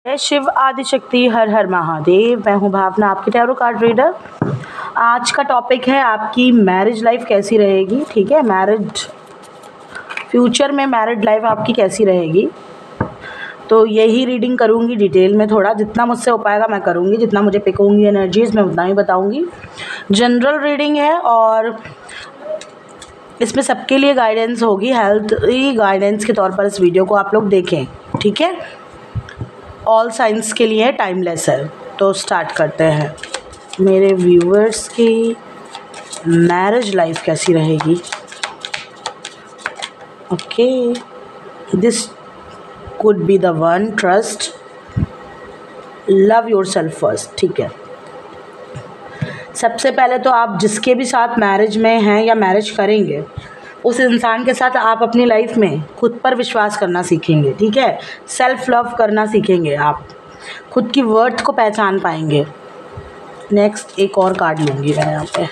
जय शिव आदिशक्ति, हर हर महादेव। मैं हूँ भावना, आपकी टैरो कार्ड रीडर। आज का टॉपिक है आपकी मैरिज लाइफ कैसी रहेगी। ठीक है, फ्यूचर में मैरिड लाइफ आपकी कैसी रहेगी, तो यही रीडिंग करूँगी डिटेल में। थोड़ा जितना मुझसे हो पाएगा मैं करूँगी, जितना मुझे पिक होंगी एनर्जीज मैं उतना ही बताऊँगी। जनरल रीडिंग है और इसमें सबके लिए गाइडेंस होगी, हेल्थ गाइडेंस के तौर पर इस वीडियो को आप लोग देखें। ठीक है, ऑल साइंस के लिए टाइमलेस है। तो स्टार्ट करते हैं। मेरे व्यूअर्स की मैरिज लाइफ कैसी रहेगी। Okay, this could be the one. Trust, love yourself first. ठीक है, सबसे पहले तो आप जिसके भी साथ मैरिज में हैं या मैरिज करेंगे, उस इंसान के साथ आप अपनी लाइफ में खुद पर विश्वास करना सीखेंगे। ठीक है, सेल्फ लव करना सीखेंगे, आप खुद की वर्थ को पहचान पाएंगे। नेक्स्ट एक और कार्ड लूँगी मैं यहाँ पे।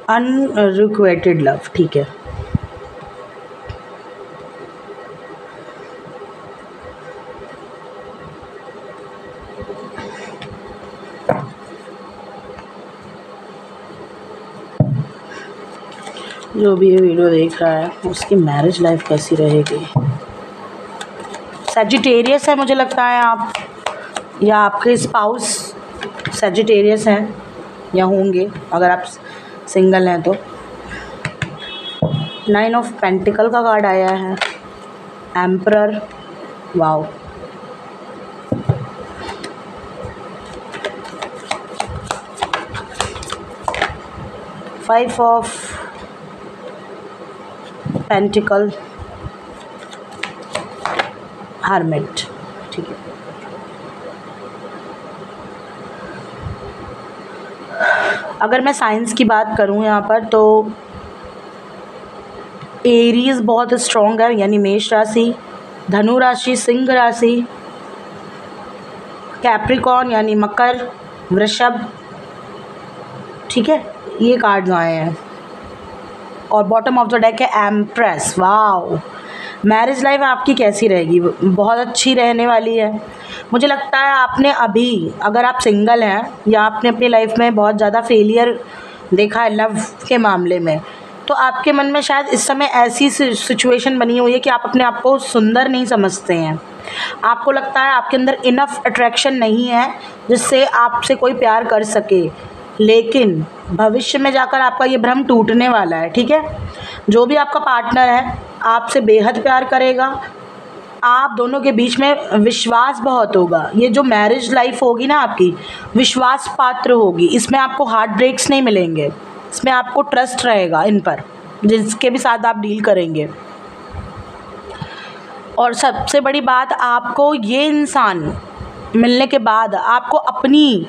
Unrequited love. ठीक है, जो भी ये वीडियो देख रहा है उसकी मैरिज लाइफ कैसी रहेगी। सैजिटेरियस है मुझे लगता है आप, या आपके स्पाउस सैजिटेरियस हैं या होंगे अगर आप सिंगल हैं तो। 9 ऑफ पेंटिकल का कार्ड आया है, emperor. Wow, five of pentacle, hermit. ठीक है, अगर मैं साइंस की बात करूं यहाँ पर तो एरीज बहुत स्ट्रॉन्ग है, यानी मेष राशि, धनु राशि, सिंह राशि, कैप्रिकॉर्न यानी मकर, वृषभ। ठीक है, ये कार्ड्स आए हैं और बॉटम ऑफ द डेक है एम्प्रेस। वाओ, मैरिज लाइफ आपकी कैसी रहेगी। बहुत अच्छी रहने वाली है। मुझे लगता है आपने अभी, अगर आप सिंगल हैं या आपने अपनी लाइफ में बहुत ज़्यादा फेलियर देखा है लव के मामले में, तो आपके मन में शायद इस समय ऐसी सिचुएशन बनी हुई है कि आप अपने आप को सुंदर नहीं समझते हैं। आपको लगता है आपके अंदर इनफ अट्रैक्शन नहीं है जिससे आपसे कोई प्यार कर सके, लेकिन भविष्य में जाकर आपका ये भ्रम टूटने वाला है। ठीक है, जो भी आपका पार्टनर है आपसे बेहद प्यार करेगा, आप दोनों के बीच में विश्वास बहुत होगा। ये जो मैरिज लाइफ होगी ना आपकी, विश्वास पात्र होगी। इसमें आपको हार्ट ब्रेक्स नहीं मिलेंगे, इसमें आपको ट्रस्ट रहेगा इन पर, जिसके भी साथ आप डील करेंगे। और सबसे बड़ी बात, आपको ये इंसान मिलने के बाद आपको अपनी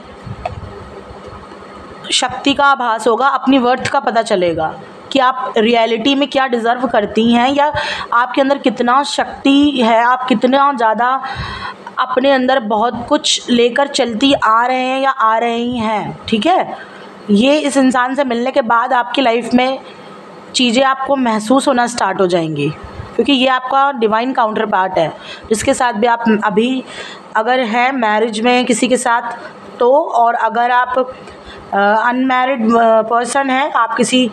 शक्ति का आभास होगा, अपनी वर्थ का पता चलेगा कि आप रियलिटी में क्या डिज़र्व करती हैं, या आपके अंदर कितना शक्ति है, आप कितना ज़्यादा अपने अंदर बहुत कुछ लेकर चलती आ रहे हैं या आ रही हैं। ठीक है, ये इस इंसान से मिलने के बाद आपकी लाइफ में चीज़ें आपको महसूस होना स्टार्ट हो जाएंगी, क्योंकि ये आपका डिवाइन काउंटर पार्ट है, जिसके साथ भी आप अभी अगर हैं मैरिज में किसी के साथ तो, और अगर आप अनमैरिड पर्सन है, आप किसी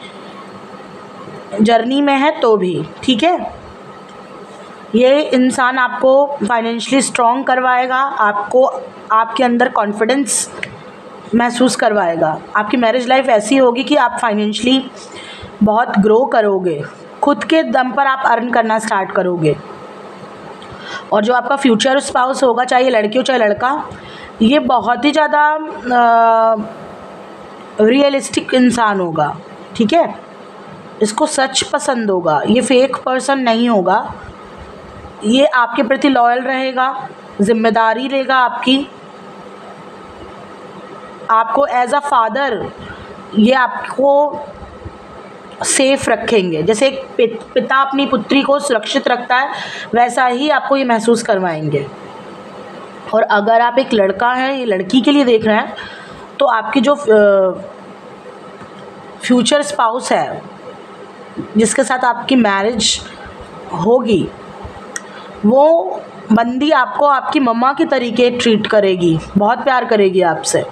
जर्नी में है तो भी। ठीक है, ये इंसान आपको फाइनेंशियली स्ट्रॉन्ग करवाएगा, आपको आपके अंदर कॉन्फिडेंस महसूस करवाएगा। आपकी मैरिज लाइफ ऐसी होगी कि आप फाइनेंशियली बहुत ग्रो करोगे, खुद के दम पर आप अर्न करना स्टार्ट करोगे। और जो आपका फ्यूचर स्पाउस होगा, चाहे लड़की हो चाहे लड़का, ये बहुत ही ज़्यादा रियलिस्टिक इंसान होगा। ठीक है, इसको सच पसंद होगा, ये फेक पर्सन नहीं होगा, ये आपके प्रति लॉयल रहेगा, जिम्मेदारी लेगा आपकी, आपको एज अ फादर ये आपको सेफ रखेंगे। जैसे एक पिता अपनी पुत्री को सुरक्षित रखता है, वैसा ही आपको ये महसूस करवाएंगे। और अगर आप एक लड़का हैं, ये लड़की के लिए देख रहे हैं, तो आपकी जो फ्यूचर स्पाउस है जिसके साथ आपकी मैरिज होगी वो बंदी आपको आपकी मम्मा की तरीके ट्रीट करेगी, बहुत प्यार करेगी आपसे।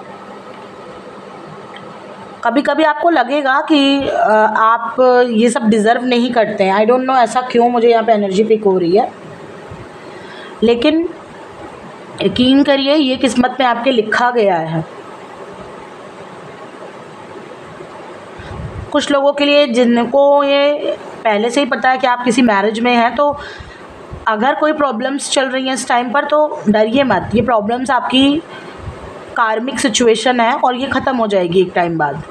कभी कभी आपको लगेगा कि आप ये सब डिज़र्व नहीं करते हैं। आई डोंट नो ऐसा क्यों मुझे यहाँ पे एनर्जी पिक हो रही है, लेकिन यकीन करिए ये किस्मत में आपके लिखा गया है। कुछ लोगों के लिए जिनको ये पहले से ही पता है कि आप किसी मैरिज में हैं, तो अगर कोई प्रॉब्लम्स चल रही हैं इस टाइम पर तो डरिए मत। ये प्रॉब्लम्स आपकी कार्मिक सिचुएशन है और ये ख़त्म हो जाएगी एक टाइम बाद,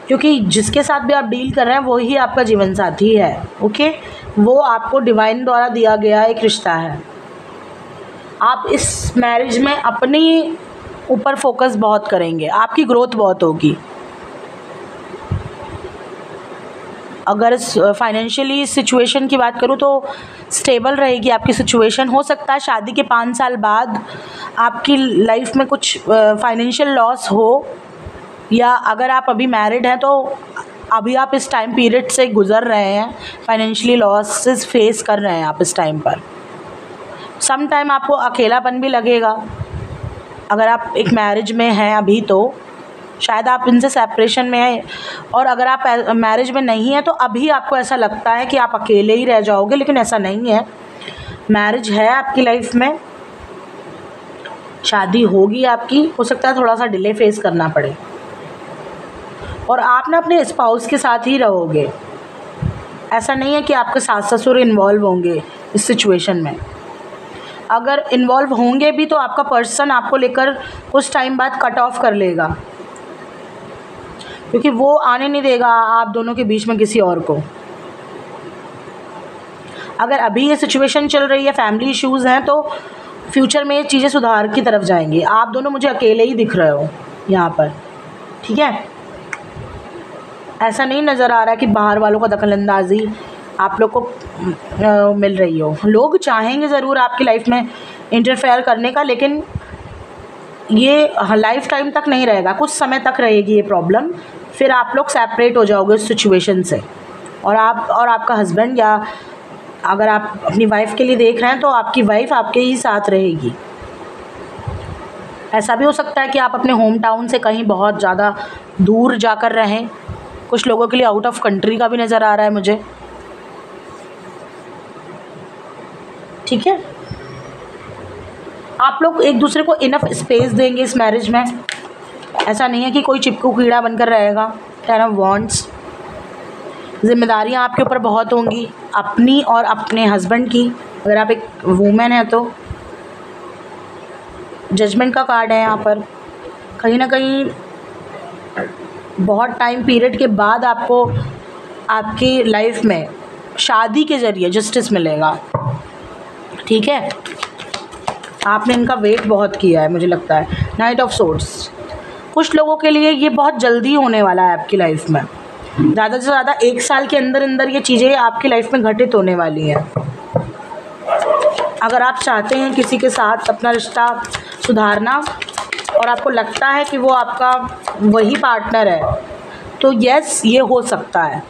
क्योंकि जिसके साथ भी आप डील कर रहे हैं वो ही आपका जीवन साथी है। ओके, वो आपको डिवाइन द्वारा दिया गया एक रिश्ता है। आप इस मैरिज में अपनी ऊपर फोकस बहुत करेंगे, आपकी ग्रोथ बहुत होगी। अगर फाइनेंशियली सिचुएशन की बात करूँ तो स्टेबल रहेगी आपकी सिचुएशन। हो सकता है शादी के 5 साल बाद आपकी लाइफ में कुछ फाइनेंशियल लॉस हो, या अगर आप अभी मैरिड हैं तो अभी आप इस टाइम पीरियड से गुज़र रहे हैं, फाइनेंशियली लॉसेस फेस कर रहे हैं आप इस टाइम पर। सम टाइम आपको अकेलापन भी लगेगा। अगर आप एक मैरिज में हैं अभी तो शायद आप इनसे सेपरेशन में हैं, और अगर आप मैरिज में नहीं हैं तो अभी आपको ऐसा लगता है कि आप अकेले ही रह जाओगे, लेकिन ऐसा नहीं है। मैरिज है आपकी लाइफ में, शादी होगी आपकी। हो सकता है थोड़ा सा डिले फेस करना पड़े, और आप ना अपने स्पाउस के साथ ही रहोगे। ऐसा नहीं है कि आपके सास ससुर इन्वॉल्व होंगे इस सिचुएशन में। अगर इन्वॉल्व होंगे भी तो आपका पर्सन आपको लेकर कुछ टाइम बाद कट ऑफ कर लेगा, क्योंकि वो आने नहीं देगा आप दोनों के बीच में किसी और को। अगर अभी ये सिचुएशन चल रही है, फैमिली इश्यूज़ हैं, तो फ्यूचर में ये चीज़ें सुधार की तरफ जाएंगी। आप दोनों मुझे अकेले ही दिख रहे हो यहाँ पर, ठीक है। ऐसा नहीं नज़र आ रहा है कि बाहर वालों का दखलंदाजी आप लोग को मिल रही हो। लोग चाहेंगे ज़रूर आपकी लाइफ में इंटरफेयर करने का, लेकिन ये लाइफ टाइम तक नहीं रहेगा, कुछ समय तक रहेगी ये प्रॉब्लम। फिर आप लोग सेपरेट हो जाओगे उस सिचुएशन से, और आप और आपका हस्बैंड, या अगर आप अपनी वाइफ के लिए देख रहे हैं तो आपकी वाइफ आपके ही साथ रहेगी। ऐसा भी हो सकता है कि आप अपने होम टाउन से कहीं बहुत ज़्यादा दूर जाकर रहें। कुछ लोगों के लिए आउट ऑफ कंट्री का भी नज़र आ रहा है मुझे, ठीक है। आप लोग एक दूसरे को इनफ स्पेस देंगे इस मैरिज में। ऐसा नहीं है कि कोई चिपकू कीड़ा बनकर रहेगा। 10 ऑफ वॉन्ड्स, जिम्मेदारियां आपके ऊपर बहुत होंगी, अपनी और अपने हस्बैंड की। अगर आप एक वूमेन हैं तो जजमेंट का कार्ड है यहाँ पर। कहीं ना कहीं बहुत टाइम पीरियड के बाद आपको आपकी लाइफ में शादी के ज़रिए जस्टिस मिलेगा, ठीक है। आपने इनका वेट बहुत किया है मुझे लगता है। नाइट ऑफ सोर्ड्स, कुछ लोगों के लिए ये बहुत जल्दी होने वाला है आपकी लाइफ में। ज़्यादा से ज़्यादा 1 साल के अंदर अंदर ये चीज़ें आपकी लाइफ में घटित होने वाली हैं। अगर आप चाहते हैं किसी के साथ अपना रिश्ता सुधारना और आपको लगता है कि वो आपका वही पार्टनर है, तो यस, ये हो सकता है,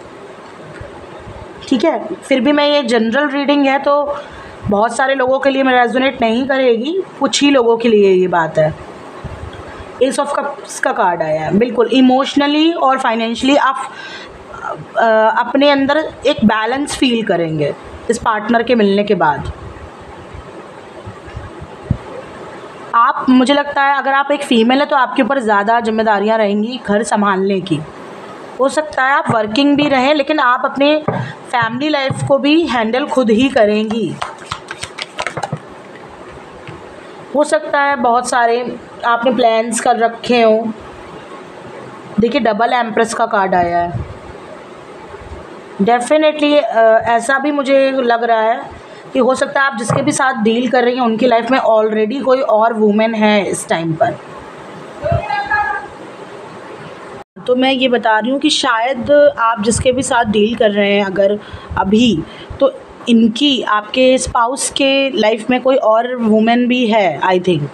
ठीक है। फिर भी मैं ये जनरल रीडिंग है तो बहुत सारे लोगों के लिए मैं रेजोनेट नहीं करेगी, कुछ ही लोगों के लिए ये बात है। एस ऑफ कप्स का कार्ड आया है। बिल्कुल इमोशनली और फाइनेंशियली आप अपने अंदर एक बैलेंस फील करेंगे इस पार्टनर के मिलने के बाद। आप, मुझे लगता है अगर आप एक फ़ीमेल है तो आपके ऊपर ज़्यादा जिम्मेदारियां रहेंगी घर संभालने की। हो सकता है आप वर्किंग भी रहें, लेकिन आप अपने फैमिली लाइफ को भी हैंडल खुद ही करेंगी। हो सकता है बहुत सारे आपने प्लान्स कर रखे हों। देखिए, डबल एम्प्रेस का कार्ड आया है। डेफिनेटली ऐसा भी मुझे लग रहा है कि हो सकता है आप जिसके भी साथ डील कर रही हैं उनकी लाइफ में ऑलरेडी कोई और वुमेन है इस टाइम पर। तो मैं ये बता रही हूँ कि शायद आप जिसके भी साथ डील कर रहे हैं अगर अभी, तो इनकी, आपके स्पाउस के लाइफ में कोई और वुमेन भी है आई थिंक,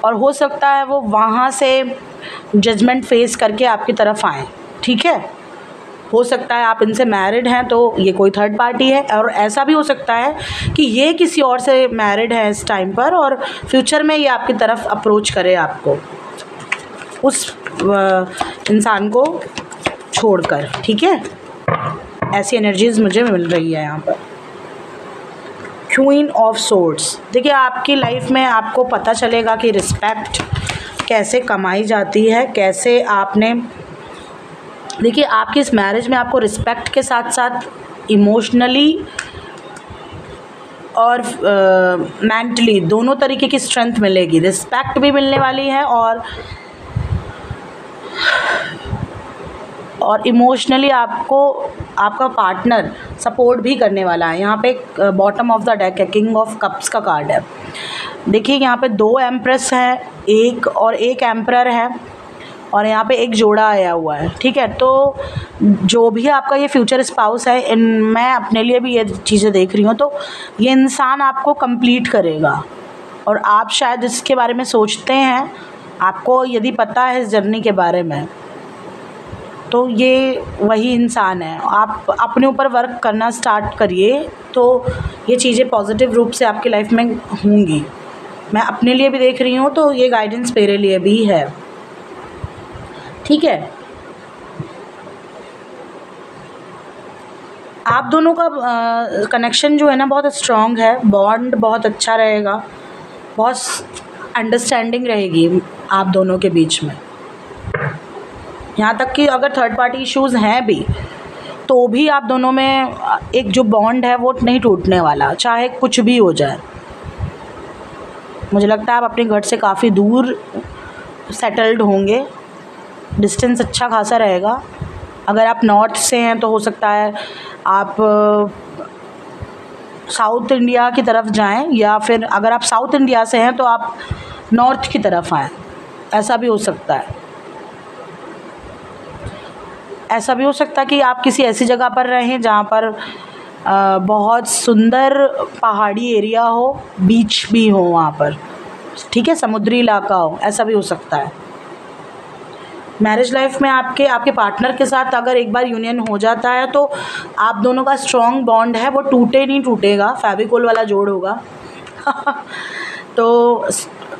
और हो सकता है वो वहाँ से जजमेंट फेस करके आपकी तरफ आए, ठीक है। हो सकता है आप इनसे मैरिड हैं तो ये कोई थर्ड पार्टी है, और ऐसा भी हो सकता है कि ये किसी और से मैरिड है इस टाइम पर और फ्यूचर में ये आपकी तरफ अप्रोच करे आपको, उस इंसान को छोड़कर। ठीक है, ऐसी एनर्जीज मुझे मिल रही है यहाँ पर। क्वीन ऑफ सोर्ड्स, देखिए आपकी लाइफ में आपको पता चलेगा कि रिस्पेक्ट कैसे कमाई जाती है, कैसे आपने, देखिए आपकी इस मैरिज में आपको रिस्पेक्ट के साथ साथ इमोशनली और मेंटली दोनों तरीके की स्ट्रेंथ मिलेगी। रिस्पेक्ट भी मिलने वाली है और इमोशनली आपको आपका पार्टनर सपोर्ट भी करने वाला है। यहाँ पे एक बॉटम ऑफ द डेक है, किंग ऑफ कप्स का कार्ड है। देखिए यहाँ पे 2 एम्प्रेस हैं, एक एम्परर है, और यहाँ पे एक जोड़ा आया हुआ है। ठीक है, तो जो भी आपका ये फ्यूचर स्पाउस है, मैं अपने लिए भी ये चीज़ें देख रही हूँ, तो ये इंसान आपको कंप्लीट करेगा और आप शायद इसके बारे में सोचते हैं, आपको यदि पता है इस जर्नी के बारे में, तो ये वही इंसान है। आप अपने ऊपर वर्क करना स्टार्ट करिए तो ये चीज़ें पॉजिटिव रूप से आपकी लाइफ में होंगी। मैं अपने लिए भी देख रही हूँ तो ये गाइडेंस मेरे लिए भी है। ठीक है, आप दोनों का कनेक्शन जो है ना बहुत स्ट्रॉन्ग है, बॉन्ड बहुत अच्छा रहेगा, बहुत अंडरस्टैंडिंग रहेगी आप दोनों के बीच में। यहाँ तक कि अगर थर्ड पार्टी इश्यूज़ हैं भी तो भी आप दोनों में एक जो बॉन्ड है वो नहीं टूटने वाला, चाहे कुछ भी हो जाए। मुझे लगता है आप अपने घर से काफ़ी दूर सेटल्ड होंगे, डिस्टेंस अच्छा खासा रहेगा। अगर आप नॉर्थ से हैं तो हो सकता है आप साउथ इंडिया की तरफ जाएं, या फिर अगर आप साउथ इंडिया से हैं तो आप नॉर्थ की तरफ आएँ, ऐसा भी हो सकता है। ऐसा भी हो सकता है कि आप किसी ऐसी जगह पर रहें जहाँ पर बहुत सुंदर पहाड़ी एरिया हो, बीच भी हो वहाँ पर। ठीक है, समुद्री इलाका हो, ऐसा भी हो सकता है। मैरिज लाइफ में आपके पार्टनर के साथ अगर एक बार यूनियन हो जाता है तो आप दोनों का स्ट्रॉन्ग बॉन्ड है, वो टूटेगा, फेविकोल वाला जोड़ होगा। तो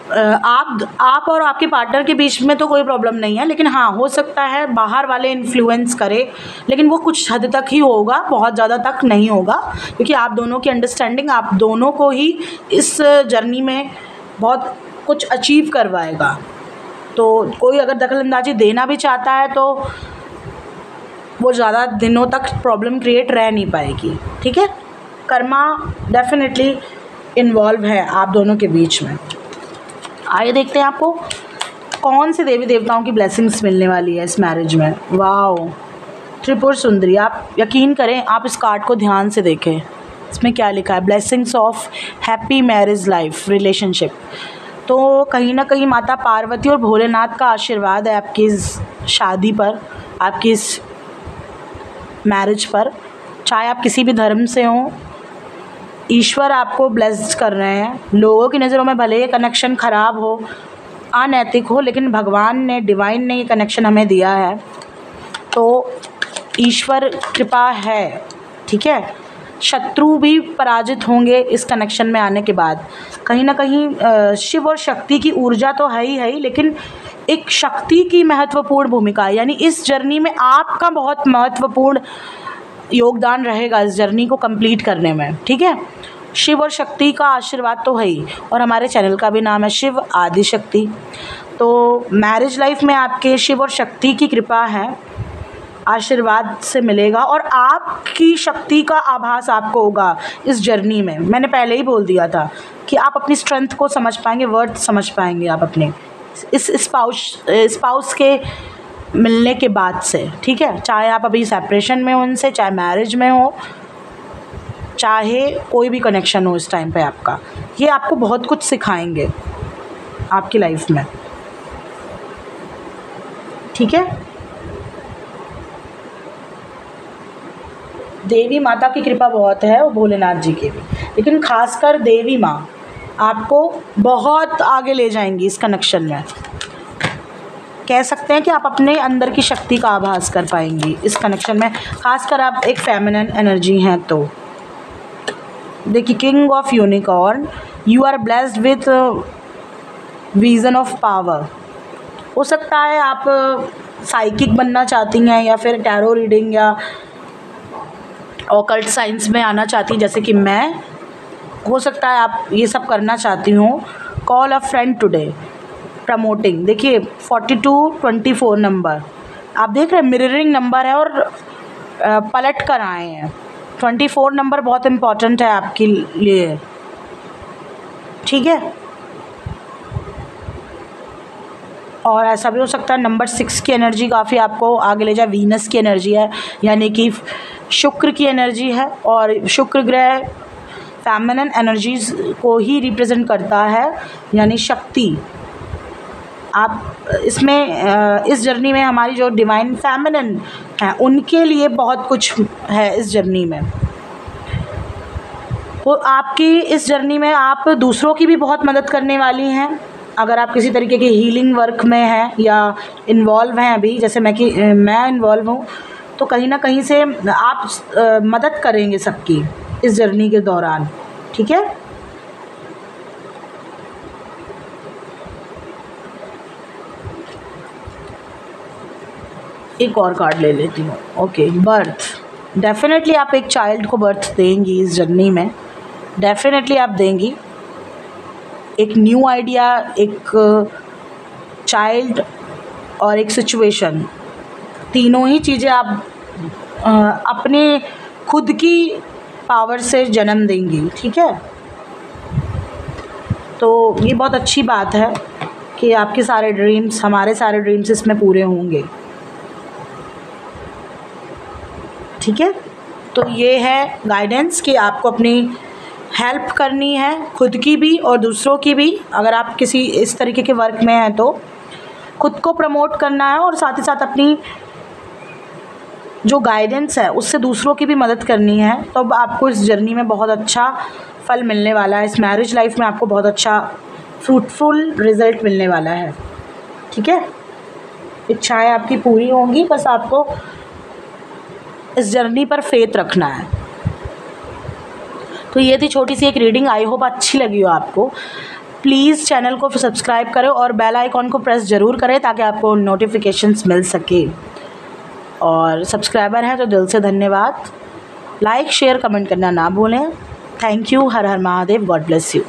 आप और आपके पार्टनर के बीच में तो कोई प्रॉब्लम नहीं है, लेकिन हाँ हो सकता है बाहर वाले इन्फ्लुएंस करे, लेकिन वो कुछ हद तक ही होगा, बहुत ज़्यादा तक नहीं होगा, क्योंकि आप दोनों की अंडरस्टैंडिंग आप दोनों को ही इस जर्नी में बहुत कुछ अचीव करवाएगा। तो कोई अगर दखलंदाजी देना भी चाहता है तो वो ज़्यादा दिनों तक प्रॉब्लम क्रिएट रह नहीं पाएगी। ठीक है, कर्मा डेफिनेटली इन्वॉल्व है आप दोनों के बीच में। आइए देखते हैं आपको कौन से देवी देवताओं की ब्लेसिंग्स मिलने वाली है इस मैरिज में। वाओ, त्रिपुर सुंदरी। आप यकीन करें, आप इस कार्ड को ध्यान से देखें, इसमें क्या लिखा है, blessings of happy marriage life relationship. तो कहीं ना कहीं माता पार्वती और भोलेनाथ का आशीर्वाद है आपकी इस शादी पर, आपकी इस मैरिज पर। चाहे आप किसी भी धर्म से हों, ईश्वर आपको ब्लेस्ड कर रहे हैं। लोगों की नज़रों में भले ये कनेक्शन ख़राब हो, अनैतिक हो, लेकिन भगवान ने, डिवाइन ने ये कनेक्शन हमें दिया है, तो ईश्वर कृपा है। ठीक है, शत्रु भी पराजित होंगे इस कनेक्शन में आने के बाद। कहीं ना कहीं शिव और शक्ति की ऊर्जा तो है ही, लेकिन एक शक्ति की महत्वपूर्ण भूमिका, यानी इस जर्नी में आपका बहुत महत्वपूर्ण योगदान रहेगा इस जर्नी को कंप्लीट करने में। ठीक है, शिव और शक्ति का आशीर्वाद तो है ही, और हमारे चैनल का भी नाम है शिव आदि शक्ति। तो मैरिज लाइफ में आपके शिव और शक्ति की कृपा है, आशीर्वाद से मिलेगा, और आपकी शक्ति का आभास आपको होगा इस जर्नी में। मैंने पहले ही बोल दिया था कि आप अपनी स्ट्रेंथ को समझ पाएंगे, वर्थ समझ पाएंगे आप अपने इस स्पाउस के मिलने के बाद से। ठीक है, चाहे आप अभी सेपरेशन में हो उनसे, चाहे मैरिज में हो, चाहे कोई भी कनेक्शन हो इस टाइम पे आपका, ये आपको बहुत कुछ सिखाएंगे आपकी लाइफ में। ठीक है, देवी माता की कृपा बहुत है और भोलेनाथ जी की भी, लेकिन खासकर देवी माँ आपको बहुत आगे ले जाएंगी इस कनेक्शन में। कह सकते हैं कि आप अपने अंदर की शक्ति का आभास कर पाएंगी इस कनेक्शन में, खासकर आप एक फेमिनिन एनर्जी हैं तो। देखिए, king of unicorn, you are blessed with vision of power. हो सकता है आप साइकिक बनना चाहती हैं या फिर टैरो रीडिंग या ऑकल्ट साइंस में आना चाहती हैं, जैसे कि मैं। हो सकता है आप ये सब करना चाहती हूँ। कॉल अ फ्रेंड टुडे, प्रमोटिंग। देखिए 4224 नंबर आप देख रहे हैं, मिररिंग नंबर है और पलट कर आए हैं। 24 नंबर बहुत इम्पॉर्टेंट है आपके लिए, ठीक है। और ऐसा भी हो सकता है नंबर 6 की एनर्जी काफ़ी आपको आगे ले जाए। वीनस की एनर्जी है, यानी कि शुक्र की एनर्जी है, और शुक्र ग्रह फेमिनिन एनर्जीज़ को ही रिप्रेजेंट करता है, यानी शक्ति। आप इसमें इस जर्नी में हमारी जो डिवाइन फेमिनिन है उनके लिए बहुत कुछ है इस जर्नी में। वो आपकी इस जर्नी में आप दूसरों की भी बहुत मदद करने वाली हैं। अगर आप किसी तरीके के हीलिंग वर्क में हैं या इन्वॉल्व हैं अभी, जैसे मैं इन्वॉल्व हूँ, तो कहीं ना कहीं से आप मदद करेंगे सबकी इस जर्नी के दौरान, ठीक है। एक और कार्ड ले लेती हूँ। Okay, birth. डेफिनेटली आप एक चाइल्ड को बर्थ देंगी इस जर्नी में, डेफिनेटली आप देंगी। एक न्यू आइडिया, एक चाइल्ड और एक सिचुएशन, तीनों ही चीज़ें आप अपने खुद की पावर से जन्म देंगी, ठीक है। तो ये बहुत अच्छी बात है कि आपके सारे ड्रीम्स, हमारे सारे ड्रीम्स इसमें पूरे होंगे, ठीक है। तो ये है गाइडेंस कि आपको अपनी हेल्प करनी है, खुद की भी और दूसरों की भी। अगर आप किसी इस तरीके के वर्क में हैं तो खुद को प्रमोट करना है, और साथ ही साथ अपनी जो गाइडेंस है उससे दूसरों की भी मदद करनी है। तो अब आपको इस जर्नी में बहुत अच्छा फल मिलने वाला है। इस मैरिज लाइफ में आपको बहुत अच्छा फ्रूटफुल रिज़ल्ट मिलने वाला है, ठीक है। इच्छाएं आपकी पूरी होंगी, बस आपको इस जर्नी पर फेथ रखना है। तो ये थी छोटी सी एक रीडिंग, आई होप अच्छी लगी हो आपको। प्लीज़ चैनल को सब्सक्राइब करें और बेल आइकॉन को प्रेस ज़रूर करें ताकि आपको नोटिफिकेशंस मिल सके। और सब्सक्राइबर हैं तो दिल से धन्यवाद। लाइक शेयर कमेंट करना ना भूलें। Thank you. Her her Mahadev. God bless you.